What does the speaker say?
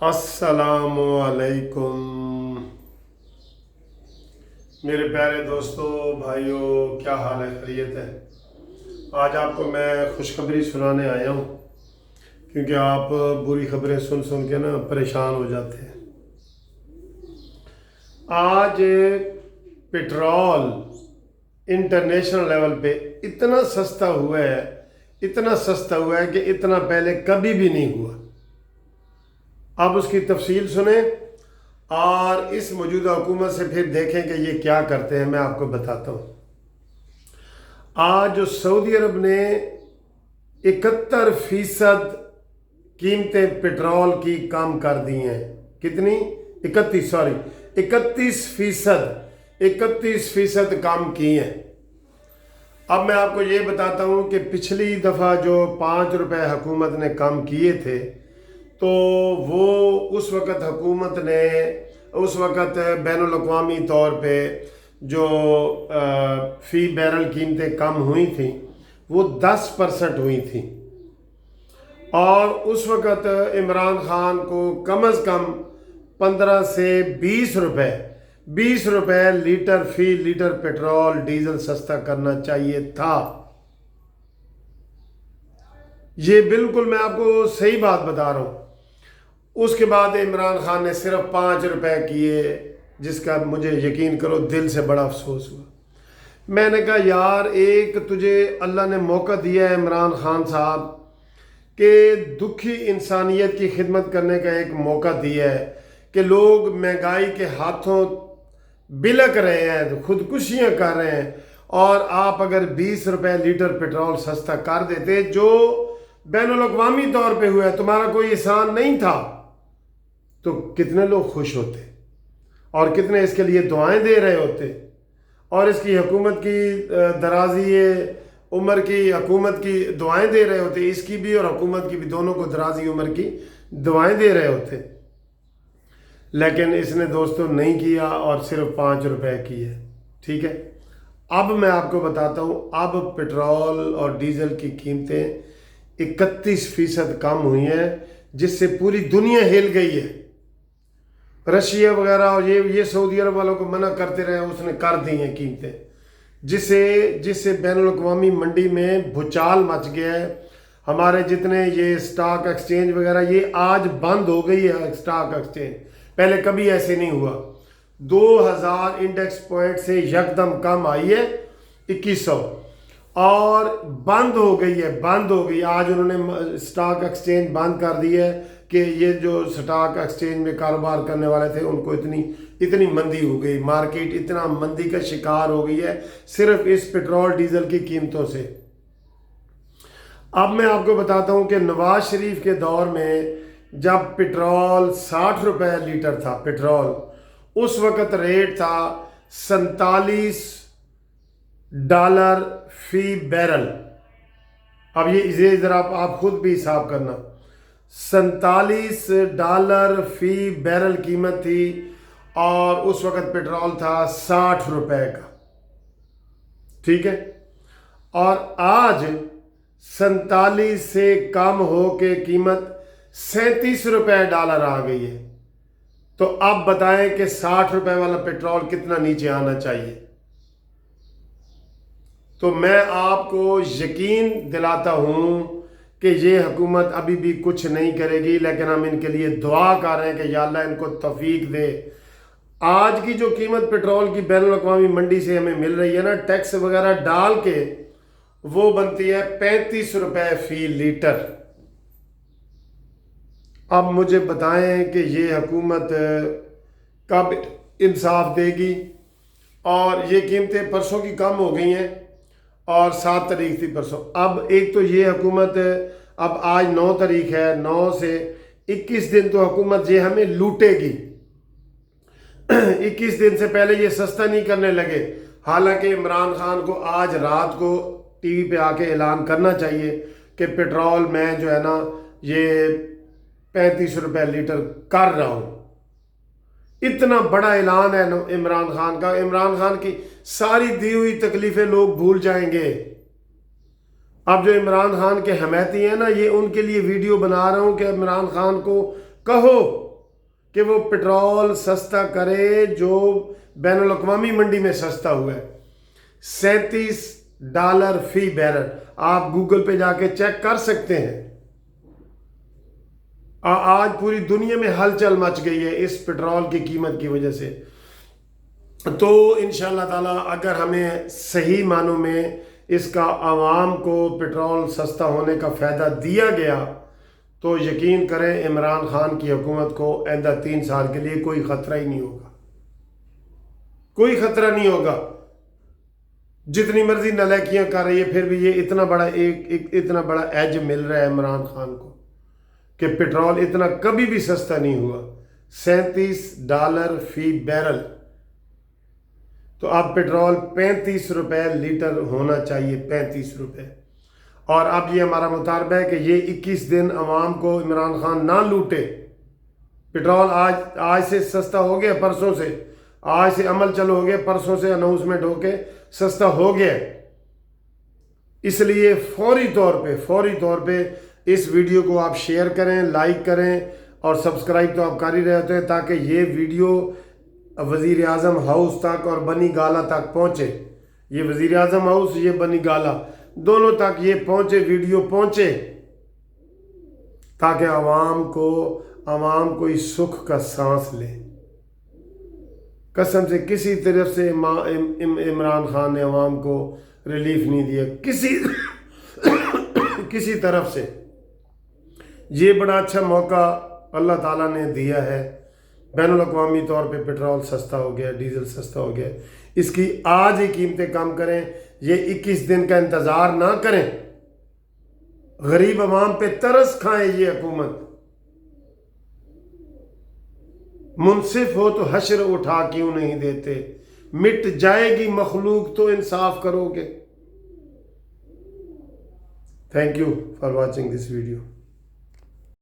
अस्सलामुअलैकुम मेरे प्यारे दोस्तों भाइयों, क्या हाल है? खैरियत है? आज आपको मैं खुशखबरी सुनाने आया हूँ क्योंकि आप बुरी खबरें सुन सुन के ना परेशान हो जाते हैं। आज पेट्रोल इंटरनेशनल लेवल पे इतना सस्ता हुआ है, इतना सस्ता हुआ है कि इतना पहले कभी भी नहीं हुआ। अब उसकी तफसील सुने और इस मौजूदा हुकूमत से फिर देखें कि ये क्या करते हैं। मैं आपको बताता हूँ। आज जो सऊदी अरब ने 71% कीमतें पेट्रोल की कम कर दी हैं। कितनी? 31% कम की हैं। अब मैं आपको ये बताता हूँ कि पिछली दफ़ा जो 5 रुपए हुकूमत ने कम किए थे, तो वो उस वक़्त बैनुल अक़वामी तौर पे जो फ़ी बैरल कीमतें कम हुई थी वो 10% हुई थी। और उस वक़्त इमरान खान को कम अज़ कम 15 से 20 रुपए लीटर फ़ी लीटर पेट्रोल डीजल सस्ता करना चाहिए था। ये बिल्कुल मैं आपको सही बात बता रहा हूँ। उसके बाद इमरान खान ने सिर्फ 5 रुपए किए, जिसका मुझे यकीन करो दिल से बड़ा अफसोस हुआ। मैंने कहा यार, एक तुझे अल्लाह ने मौका दिया है इमरान खान साहब कि दुखी इंसानियत की खिदमत करने का एक मौका दिया है कि लोग महंगाई के हाथों बिलक रहे हैं, खुदकुशियाँ कर रहे हैं, और आप अगर 20 रुपए लीटर पेट्रोल सस्ता कर देते जो बैनुल अक़वामी तौर पे हुआ है, तुम्हारा कोई एहसान नहीं था, तो कितने लोग खुश होते और कितने इसके लिए दुआएं दे रहे होते। और इसकी हुकूमत की दराजी उम्र की हुकूमत की दुआएं दे रहे होते, इसकी भी और हुकूमत की भी, दोनों को दराजी उम्र की दुआएं दे रहे होते। लेकिन इसने दोस्तों नहीं किया और सिर्फ 5 रुपए किए। ठीक है, अब मैं आपको बताता हूँ। अब पेट्रोल और डीजल की कीमतें 31% कम हुई हैं, जिससे पूरी दुनिया हिल गई है। रशिया वगैरह और ये सऊदी अरब वालों को मना करते रहे, उसने कर दी हैं कीमतें, जिससे बैनुल अक़वामी मंडी में भूचाल मच गया है। हमारे जितने ये स्टॉक एक्सचेंज वगैरह ये आज बंद हो गई है। स्टॉक एक्सचेंज पहले कभी ऐसे नहीं हुआ। 2000 इंडेक्स पॉइंट से यकदम कम आई है 2100 और बंद हो गई। आज उन्होंने स्टॉक एक्सचेंज बंद कर दी है कि ये जो स्टॉक एक्सचेंज में कारोबार करने वाले थे उनको इतनी मंदी हो गई, मार्केट इतना मंदी का शिकार हो गई है सिर्फ इस पेट्रोल डीजल की कीमतों से। अब मैं आपको बताता हूँ कि नवाज शरीफ के दौर में जब पेट्रोल 60 रुपए लीटर था पेट्रोल, उस वक़्त रेट था $47 फी बैरल। अब ये ज़रा आप खुद भी हिसाब करना। $47 फी बैरल कीमत थी और उस वक़्त पेट्रोल था 60 रुपए का। ठीक है, और आज 47 से कम हो के कीमत $37 आ गई है। तो अब बताएं कि 60 रुपए वाला पेट्रोल कितना नीचे आना चाहिए। तो मैं आपको यकीन दिलाता हूं कि ये हुकूमत अभी भी कुछ नहीं करेगी, लेकिन हम इनके लिए दुआ कर रहे हैं कि या अल्लाह इनको तौफीक दे। आज की जो कीमत पेट्रोल की बैनुल अक़वामी मंडी से हमें मिल रही है ना, टैक्स वगैरह डाल के, वो बनती है 35 रुपए फी लीटर। अब मुझे बताएं कि ये हुकूमत कब इंसाफ देगी। और ये कीमतें परसों की कम हो गई हैं और 7 तारीख थी परसों। अब एक तो ये हुकूमत, अब आज 9 तारीख है, 9 से 21 दिन तो हुकूमत ये हमें लूटेगी। 21 दिन से पहले ये सस्ता नहीं करने लगे। हालांकि इमरान खान को आज रात को टीवी पे आके ऐलान करना चाहिए कि पेट्रोल मैं जो है ना ये 35 रुपए लीटर कर रहा हूँ। इतना बड़ा ऐलान है इमरान खान का। इमरान खान की सारी दी हुई तकलीफें लोग भूल जाएंगे। अब जो इमरान खान के हमायती हैं ना, ये उनके लिए वीडियो बना रहा हूँ कि इमरान खान को कहो کہ وہ पेट्रोल सस्ता करे जो बैनुल अक़वामी मंडी में सस्ता हुआ है, $37 फी बैरल। आप गूगल पे जाके चेक कर सकते हैं। आज पूरी दुनिया में हलचल मच गई है इस पेट्रोल की कीमत की वजह से। तो इंशाअल्लाह ताला अगर हमें सही मानों में इसका आवाम को पेट्रोल सस्ता होने का फ़ायदा दिया गया तो यकीन करें इमरान खान की हुकूमत को आइंदा 3 साल के लिए कोई ख़तरा ही नहीं होगा, कोई ख़तरा नहीं होगा। जितनी मर्जी नालायकियाँ कर रही है फिर भी ये इतना बड़ा इतना बड़ा एज मिल रहा है इमरान खान को कि पेट्रोल इतना कभी भी सस्ता नहीं हुआ, $37 फी बैरल। तो अब पेट्रोल 35 रुपए लीटर होना चाहिए, 35 रुपए। और अब ये हमारा मुतालबा है कि ये 21 दिन अवाम को इमरान खान ना लूटे। पेट्रोल आज से सस्ता हो गया, परसों से आज से अमल चालू हो गया, परसों से अनाउंसमेंट होके सस्ता हो गया। इसलिए फौरी तौर पे इस वीडियो को आप शेयर करें, लाइक करें और सब्सक्राइब तो आप कर ही रहे होते हैं ताकि ये वीडियो वज़ीर आज़म हाउस तक और बनी गाला तक पहुँचे। ये वज़ीर आज़म हाउस, ये बनी गाला दोनों तक ये पहुँचे, वीडियो पहुँचे, ताकि आवाम को इस सुख का सांस ले। कसम से किसी तरफ से इमरान खान ने आवाम को रिलीफ नहीं दिया, किसी तरफ से। ये बड़ा अच्छा मौका अल्लाह ताला ने दिया है। बैनुल अक़वामी तौर पे पेट्रोल सस्ता हो गया, डीजल सस्ता हो गया। इसकी आज ही कीमतें कम करें, ये 21 दिन का इंतज़ार ना करें। गरीब अवाम पे तरस खाए ये हुकूमत। मुनसिफ हो तो हश्र उठा क्यों नहीं देते, मिट जाएगी मखलूक तो इंसाफ करोगे। Thank you for watching this video.